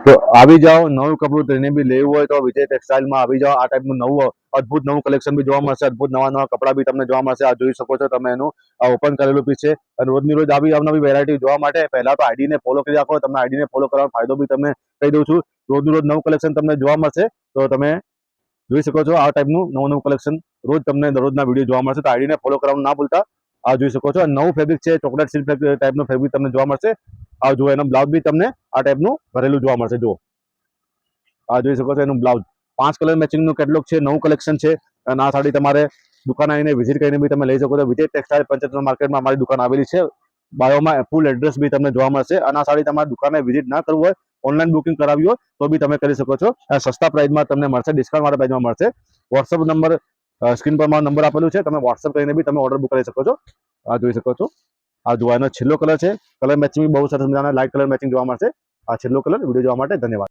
તો આવી જાઓ, નવું કપડું તેને બી લેવું હોય તો વિજય ટેક્સટાઇલમાં આવી જાઓ। આ ટાઈપનું નવું અદ્ભુત નવું કલેક્શન બી જોવા મળશે, અદ્ભુત નવા નવા કપડા બી તમને જોવા મળશે। આ જોઈ શકો છો તમે, એનું ઓપન કરેલું બી છે। અને રોજની રોજ આવી અવનવી વેરાયટી જોવા માટે પહેલા તો આઈડીને ફોલો કરી રાખો। તમને આઈડીને ફોલો કરવાનો ફાયદો બી તમને કહી દઉં છું। રોજનું રોજ નવું કલેક્શન તમને જોવા મળશે, તો તમે જોઈ શકો છો આ ટાઈપનું નવું નવું કલેક્શન રોજ તમને દરરોજના વિડીયો જોવા મળશે। તો આઈડીને ફોલો કરવાનું ના ભૂલતા। આ જોઈ શકો છો નવું ફેબ્રિક છે, ચોકલેટ સિલ્ક ટાઈપનું ફેબ્રિક તમને જોવા મળશે। આ જુઓ, એનો બ્લાઉઝ બી તમને આ ટાઈપનું ભરેલું જોવા મળશે। જુઓ, આ જોઈ શકો છો એનું બ્લાઉઝ 5 કલર મેચિંગનું કેટલોગ છે, નવું કલેક્શન છે। અને આ સાડી તમારે દુકાન આવીને વિઝિટ કરીને બી તમે લઈ શકો છો। વિજય ટેક્સટાઇલ પંચરત્ન માર્કેટમાં અમારી દુકાન આવેલી છે। બાયોમાં ફૂલ એડ્રેસ બી તમને જોવા મળશે। અને આ સાડી તમારે દુકાને વિઝિટ ના કરવું હોય, ઓનલાઈન બુકિંગ કરાવી હોય તો બી તમે કરી શકો છો। સસ્તા પ્રાઇસમાં તમને મળશે, ડિસ્કાઉન્ટ વાળા પ્રાઇસમાં મળશે। વોટ્સઅપ નંબર સ્ક્રીન પર મારો નંબર આપેલું છે, તમે વોટ્સઅપ કરીને બી તમે ઓર્ડર બુક કરી શકો છો। આ જોઈ શકો છો, આ જોવાનો છેલ્લો કલર છે। કલર મેચિંગ બહુ સરસ મજાના લાઇટ કલર મેચિંગ જોવા મળશે। આ છેલ્લો કલર વિડીયો જોવા માટે ધન્યવાદ।